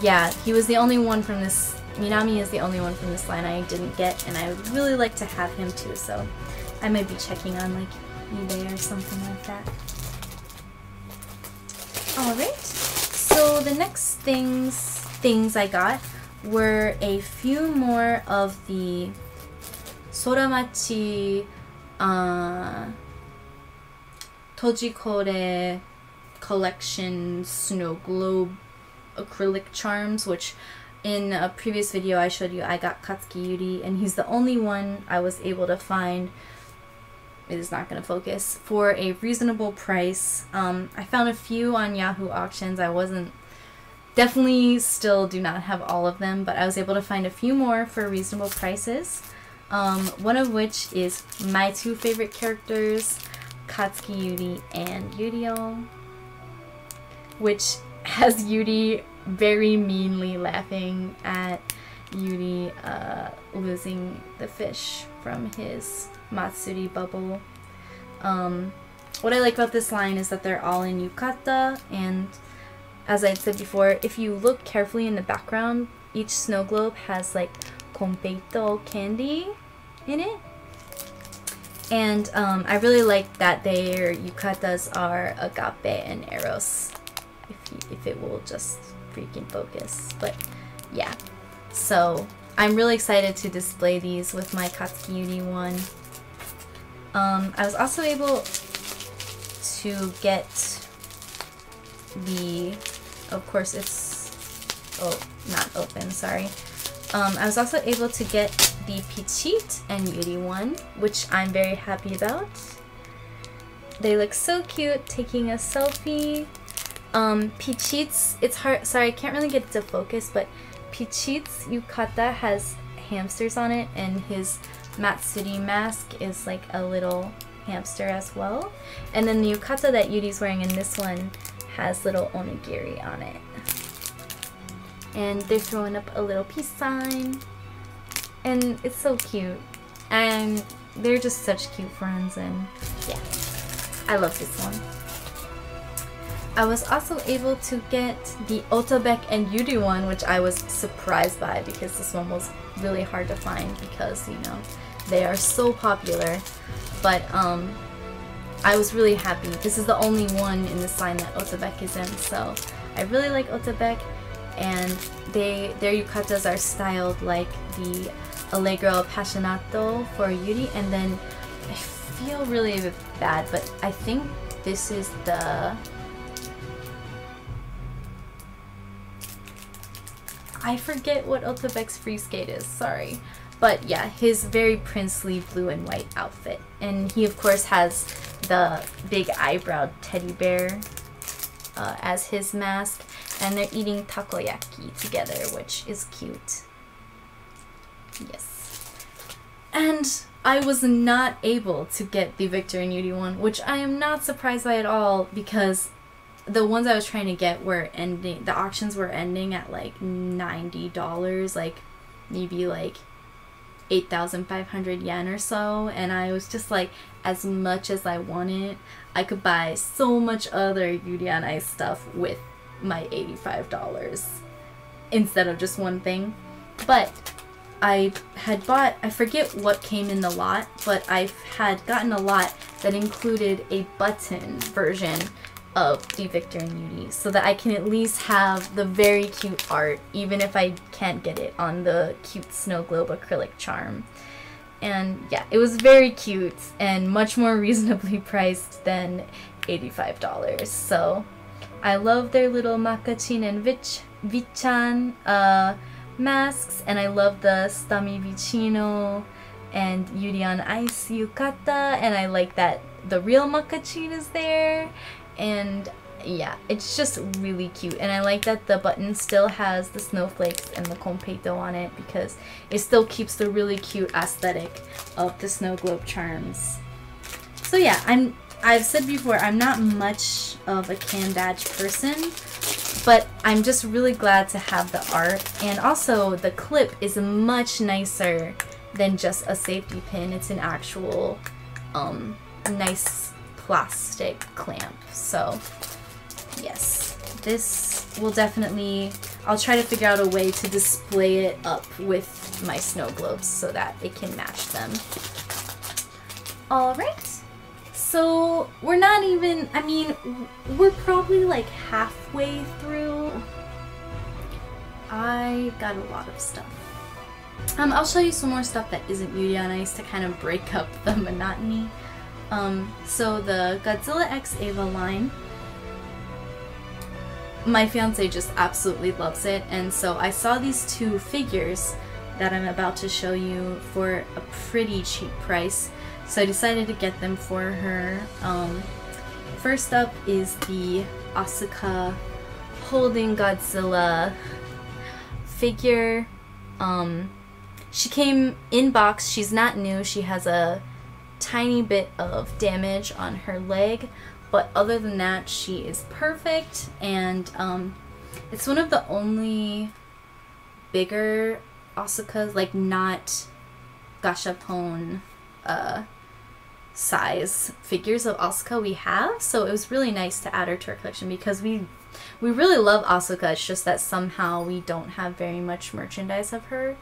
yeah, he was the only one from this, Minami is the only one from this line I didn't get, and I would really like to have him too, so I might be checking on like eBay or something like that. Alright, so the next things I got were a few more of the Soramachi TojiColle collection snow globe acrylic charms, which in a previous video I showed you I got Katsuki Yuri, and he's the only one I was able to find, it is not going to focus, for a reasonable price. I found a few on Yahoo auctions. I wasn't, definitely still do not have all of them, but I was able to find a few more for reasonable prices. One of which is my two favorite characters, Katsuki Yuri and Yurio, which has Yuri very meanly laughing at Yuri losing the fish from his Matsuri bubble. What I like about this line is that they're all in yukata, and as I said before, if you look carefully in the background, each snow globe has like konpeito candy in it. And I really like that their yukatas are agape and eros, if it will just freaking focus. But yeah, so I'm really excited to display these with my Katsuki Yuri one. I was also able to get the, of course it's, oh, not open, sorry. I was also able to get the Pichit and Yuri one, which I'm very happy about. They look so cute taking a selfie. Pichit's, it's hard, sorry, I can't really get it to focus, but Pichit's yukata has hamsters on it, and his Matsuri mask is like a little hamster as well. And then the yukata that Yuri's wearing in this one has little onigiri on it. And they're throwing up a little peace sign. And it's so cute. And they're just such cute friends, and yeah, I love this one. I was also able to get the Otobek and Yuri one, which I was surprised by because this one was really hard to find because, you know, they are so popular. But I was really happy. This is the only one in this line that Otobek is in, so I really like Otobek, and their yukatas are styled like the Allegro Appassionato for Yuri, and then I feel really bad, but I think this is the, I forget what Otobek's free skate is, sorry. But yeah, his very princely blue and white outfit. And he of course has the big eyebrowed teddy bear as his mask. And they're eating takoyaki together, which is cute. Yes. And I was not able to get the Victor and Yuri one, which I am not surprised by at all, because the ones I was trying to get were ending, the auctions were ending at like $90, like maybe like 8,500 yen or so, and I was just like, as much as I wanted, I could buy so much other Yuri on Ice stuff with my $85 instead of just one thing. But I had bought, I forget what came in the lot, but I had gotten a lot that included a button version of the Victor and Yuri, so that I can at least have the very cute art, even if I can't get it on the cute snow globe acrylic charm. And yeah, it was very cute and much more reasonably priced than $85. So I love their little Makachin and Vichan masks, and I love the Stami Vicino and Yuri on Ice yukata, and I like that the real Makachin is there. And yeah, it's just really cute, and I like that the button still has the snowflakes and the konpeito on it, because it still keeps the really cute aesthetic of the snow globe charms. So yeah, I've said before, I'm not much of a can badge person, but I'm just really glad to have the art, and also the clip is much nicer than just a safety pin. It's an actual nice plastic clamp. So yes, this will definitely, I'll try to figure out a way to display it up with my snow globes so that it can match them. Alright, so we're not even, I mean, we're probably like halfway through. I got a lot of stuff. I'll show you some more stuff that isn't Yuri on Ice to kind of break up the monotony. So the Godzilla X Eva line, my fiance just absolutely loves it, and so I saw these two figures that I'm about to show you for a pretty cheap price, so I decided to get them for her. First up is the Asuka holding Godzilla figure. She came in box. She's not new. She has a tiny bit of damage on her leg, but other than that she is perfect, and it's one of the only bigger Asukas, like not gashapon size figures of Asuka we have, so it was really nice to add her to our collection because we really love Asuka. It's just that somehow we don't have very much merchandise of her,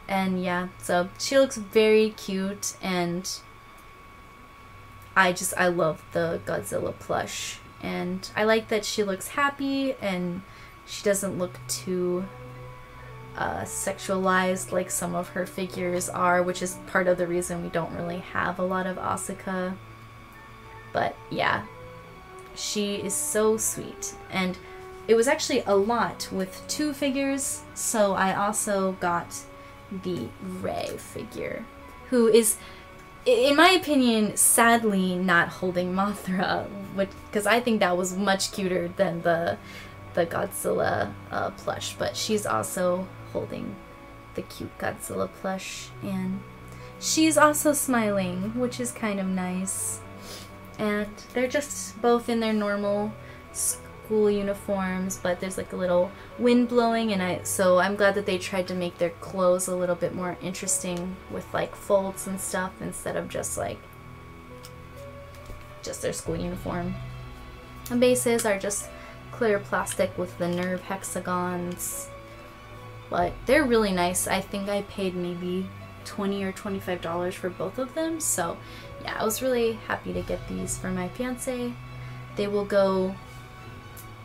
and yeah, so she looks very cute, and I love the Godzilla plush, and I like that she looks happy and she doesn't look too sexualized like some of her figures are, which is part of the reason we don't really have a lot of Asuka. But yeah, she is so sweet, and it was actually a lot with 2 figures, so I also got the Rei figure, who is, in my opinion, sadly not holding Mothra, because I think that was much cuter than the Godzilla plush, but she's also holding the cute Godzilla plush, and she's also smiling, which is kind of nice. And they're just both in their normal school uniforms, but there's like a little wind blowing, and so I'm glad that they tried to make their clothes a little bit more interesting with like folds and stuff instead of just their school uniform. The bases are just clear plastic with the nerve hexagons, but they're really nice. I think I paid maybe $20 or $25 for both of them, so yeah, I was really happy to get these for my fiance. They will go,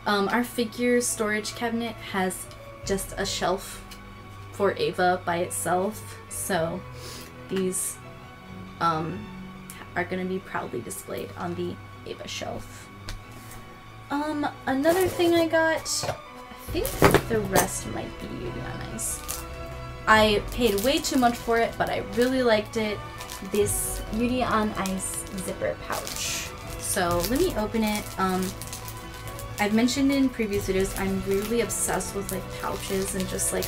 our figure storage cabinet has just a shelf for Eva by itself, so these are going to be proudly displayed on the Eva shelf. Another thing I got, I think the rest might be Yuri on Ice. I paid way too much for it, but I really liked it. This Yuri on Ice zipper pouch. So let me open it. I've mentioned in previous videos, I'm really obsessed with like pouches and just like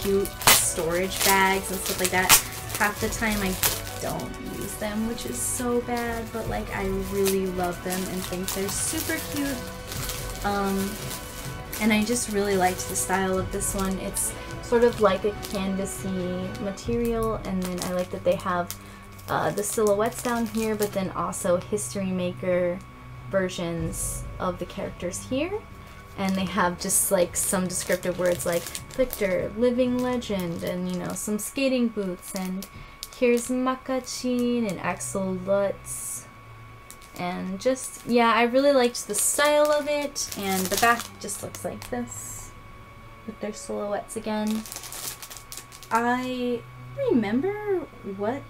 cute storage bags and stuff like that. Half the time I don't use them, which is so bad, but like I really love them and think they're super cute. And I just really liked the style of this one. It's sort of like a canvasy material, and then I like that they have the silhouettes down here, but then also history maker versions of the characters here, and they have just like some descriptive words like Victor, living legend, and you know, some skating boots, and here's Makachin and Axel Lutz, and just, yeah, I really liked the style of it. And the back just looks like this with their silhouettes again. I remember what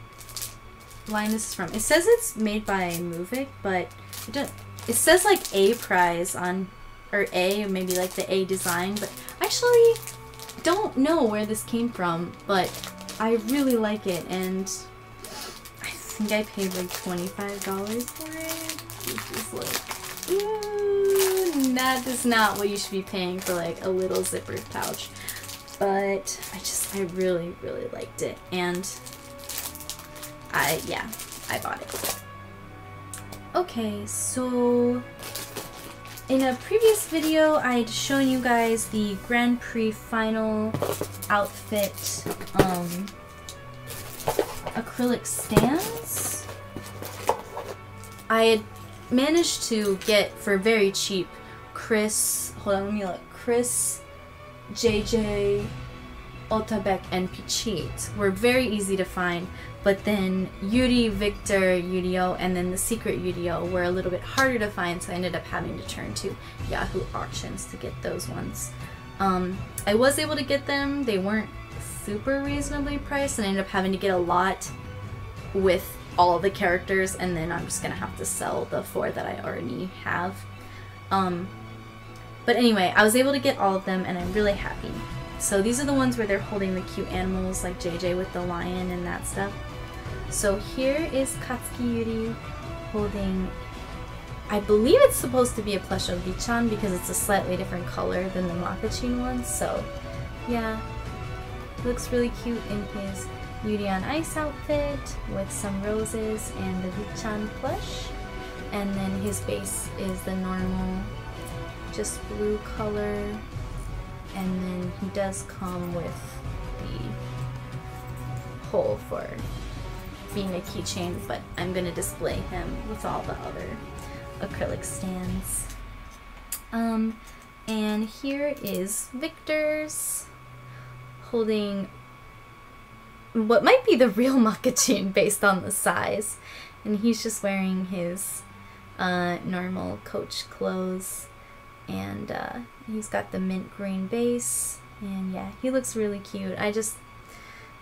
line this is from. It says it's made by Movic, but it says like A prize on, or A, or maybe like the A design, but I actually don't know where this came from, but I really like it, and I think I paid like $25 for it. This is like, ooh, that is not what you should be paying for like a little zippered pouch. But I really, really liked it, and I bought it. Okay, so in a previous video, I'd shown you guys the Grand Prix final outfit acrylic stands. I had managed to get, for very cheap, Chris, hold on, let me look. Chris, JJ, Otabek, and Pichit were very easy to find, but then Yuri, Victor, Yurio, and then the secret Yurio were a little bit harder to find, so I ended up having to turn to Yahoo auctions to get those ones. I was able to get them. They weren't super reasonably priced, and I ended up having to get a lot with all the characters, and then I'm just gonna have to sell the 4 that I already have. But anyway, I was able to get all of them, and I'm really happy. So these are the ones where they're holding the cute animals, like JJ with the lion and that stuff. So here is Katsuki Yuri holding, I believe it's supposed to be a plush of Vichan because it's a slightly different color than the Makachin one. So yeah, looks really cute in his Yuri on Ice outfit with some roses and the Vichan plush. And then his base is the normal, just blue color. And then he does come with the hole for being a keychain, but I'm gonna display him with all the other acrylic stands. And here is Victor's holding what might be the real Makachin based on the size. And he's just wearing his normal coach clothes. And he's got the mint green base, and yeah, he looks really cute.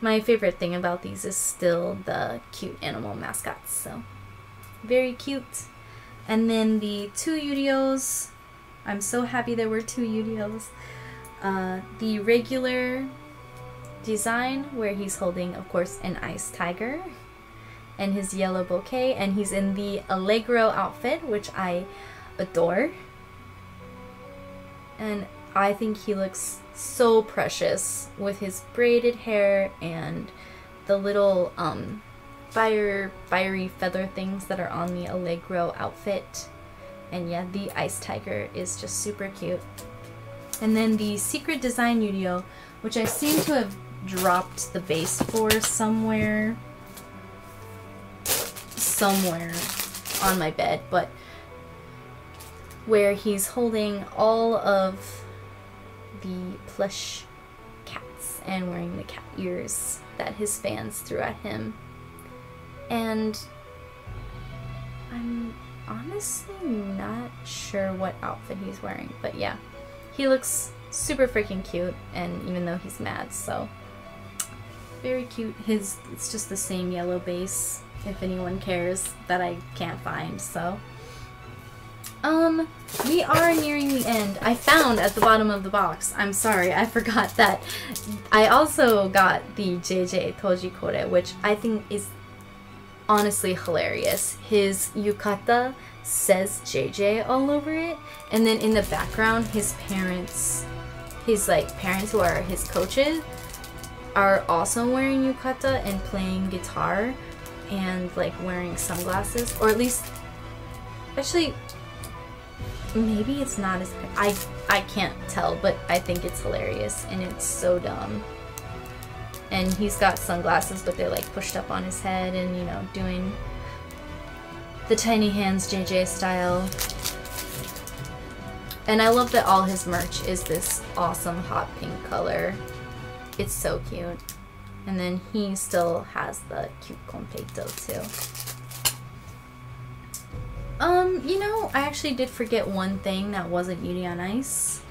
My favorite thing about these is still the cute animal mascots, so very cute. And then the 2 Yurios, I'm so happy there were 2 Yurios. The regular design where he's holding, of course, an ice tiger and his yellow bouquet, and he's in the Allegro outfit, which I adore. And I think he looks so precious with his braided hair and the little fiery feather things that are on the Allegro outfit. And yeah, the ice tiger is just super cute. And then the secret design Yurio, which I seem to have dropped the base for somewhere on my bed, but where he's holding all of the plush cats and wearing the cat ears that his fans threw at him. And I'm honestly not sure what outfit he's wearing, but yeah, he looks super freaking cute, and even though he's mad, so very cute. It's just the same yellow base, if anyone cares, that I can't find, so we are nearing the end. I found at the bottom of the box, I'm sorry, I forgot that I also got the JJ TojiColle, which I think is honestly hilarious. His yukata says JJ all over it, and then in the background his parents who are his coaches are also wearing yukata and playing guitar and like wearing sunglasses, or at least, actually maybe it's not as, I can't tell, but I think it's hilarious and it's so dumb. And he's got sunglasses, but they're like pushed up on his head and, you know, doing the tiny hands JJ style. And I love that all his merch is this awesome hot pink color. It's so cute. And then he still has the cute completo too. You know, I actually did forget one thing that wasn't Yuri on Ice.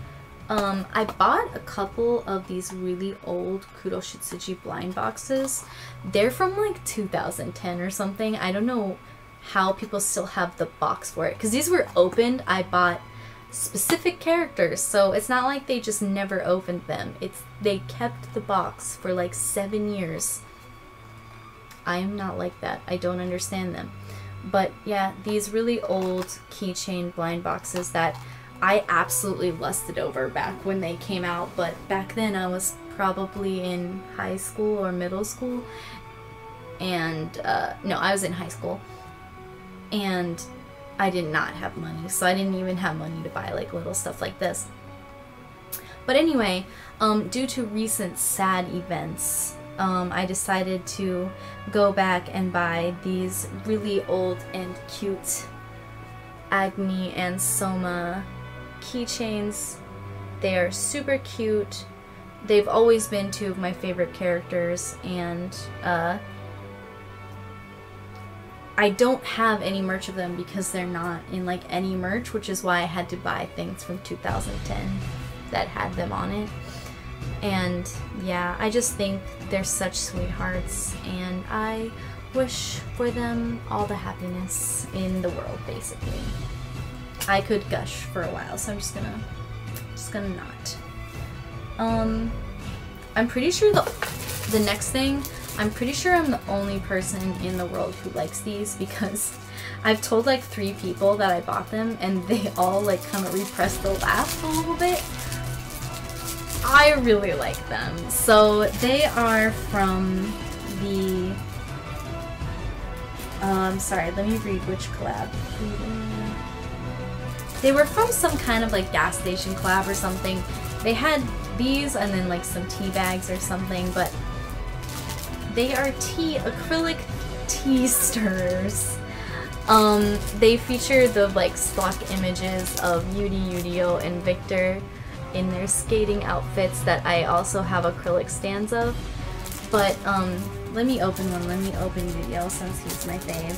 I bought a couple of these really old Kuroshitsuji blind boxes. They're from like 2010 or something. I don't know how people still have the box for it, because these were opened. I bought specific characters, so it's not like they just never opened them. They kept the box for like 7 years. I am not like that. I don't understand them. But yeah, these really old keychain blind boxes that I absolutely lusted over back when they came out, but back then I was probably in high school or middle school, and no, I was in high school, and I did not have money, so I didn't even have money to buy like little stuff like this. But anyway, due to recent sad events, I decided to go back and buy these really old and cute Agni and Soma keychains. They are super cute. They've always been two of my favorite characters, and I don't have any merch of them because they're not in like any merch, which is why I had to buy things from 2010 that had them on it. And yeah, I just think they're such sweethearts, and I wish for them all the happiness in the world, basically. I could gush for a while, so I'm just gonna not. I'm pretty sure the next thing, I'm pretty sure I'm the only person in the world who likes these, because I've told like 3 people that I bought them, and they all like kind of repressed the laugh a little bit. I really like them. So they are from the, sorry, let me read which collab. They were from some kind of like gas station collab or something. They had these and then like some tea bags or something, but they are acrylic tea stirrers. They feature the like stock images of Yuri, Yurio, and Victor in their skating outfits that I also have acrylic stands of. But let me open one. Let me open Yurio since he's my fave.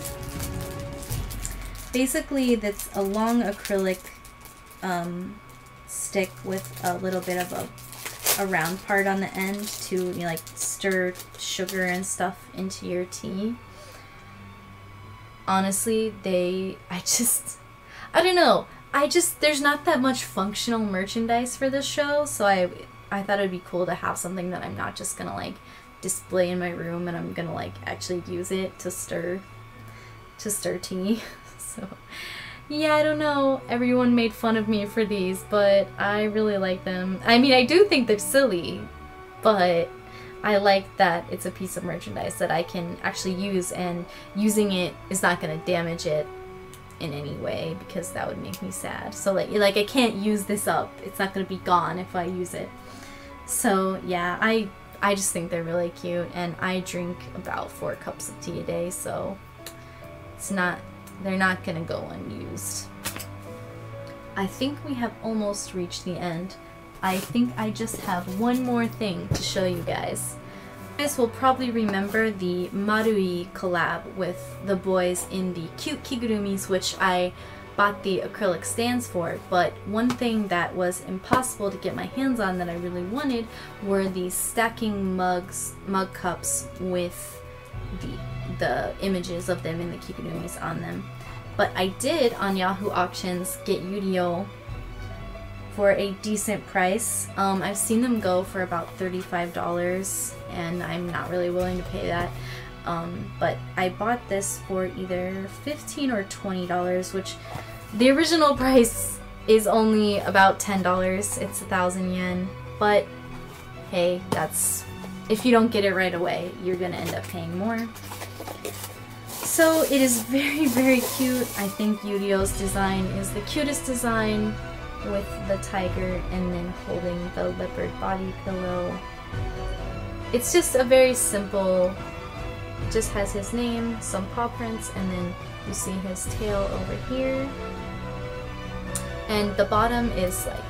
Basically, that's a long acrylic stick with a little bit of a round part on the end to, you know, like stir sugar and stuff into your tea. Honestly, I don't know. There's not that much functional merchandise for this show, so I thought it'd be cool to have something that I'm not just gonna like display in my room, and I'm gonna like actually use it to stir tea. So yeah, I don't know. Everyone made fun of me for these, but I really like them. I mean, I do think they're silly, but I like that it's a piece of merchandise that I can actually use, and using it is not gonna damage it in any way, because that would make me sad. So like I can't use this up. It's not gonna be gone if I use it. So yeah, I just think they're really cute, and I drink about 4 cups of tea a day, so they're not gonna go unused. I think we have almost reached the end. I think I just have one more thing to show you guys. You guys will probably remember the Marui collab with the boys in the cute kigurumis, which I bought the acrylic stands for, but one thing that was impossible to get my hands on that I really wanted were these stacking mug cups with the images of them in the kigurumis on them. But I did on Yahoo auctions get Yurio for a decent price. I've seen them go for about $35, and I'm not really willing to pay that. But I bought this for either $15 or $20, which the original price is only about $10. It's 1,000 yen. But hey, if you don't get it right away, you're gonna end up paying more. So it is very, very cute. I think Yurio's design is the cutest design, with the tiger and then holding the leopard body pillow. It's just a very simple, just has his name, some paw prints, and then you see his tail over here. And the bottom is like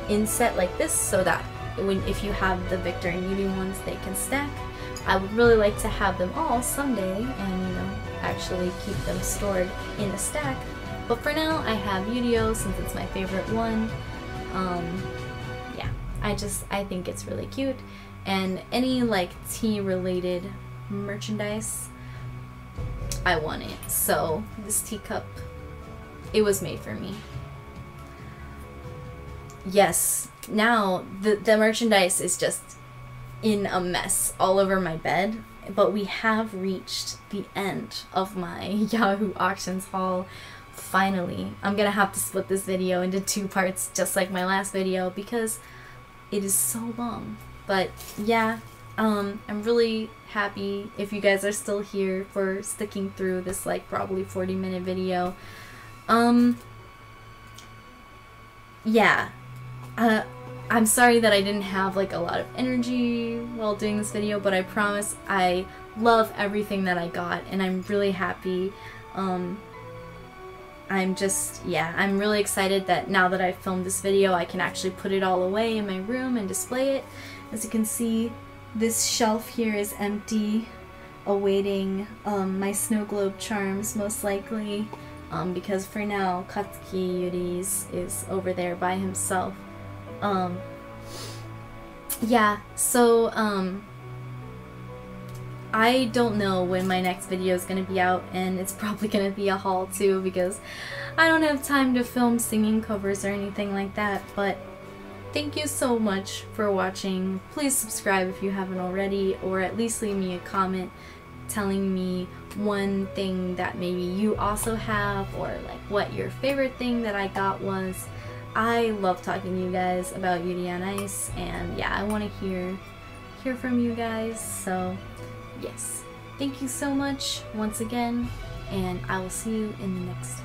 inset like this, so that if you have the Victor and Yuri ones, they can stack. I would really like to have them all someday and, you know, actually keep them stored in a stack. But for now, I have Yurio since it's my favorite one. Yeah, I think it's really cute. And any like tea related merchandise, I want it. So this teacup, it was made for me. Yes, now the merchandise is just in a mess all over my bed, but we have reached the end of my Yahoo auctions haul. Finally, I'm gonna have to split this video into 2 parts, just like my last video, because it is so long. But yeah, I'm really happy if you guys are still here for sticking through this like probably 40-minute video. Yeah, I'm sorry that I didn't have like a lot of energy while doing this video, but I promise I love everything that I got, and I'm really happy. I'm really excited that now that I've filmed this video, I can actually put it all away in my room and display it. As you can see, this shelf here is empty, awaiting my snow globe charms, most likely, because for now, Katsuki Yuri's is over there by himself. Yeah, so, I don't know when my next video is going to be out, and it's probably going to be a haul too, because I don't have time to film singing covers or anything like that. But thank you so much for watching. Please subscribe if you haven't already, or at least leave me a comment telling me one thing that maybe you also have, or like what your favorite thing that I got was. I love talking to you guys about Yuri on Ice, and yeah, I want to hear from you guys. So yes, thank you so much once again, and I will see you in the next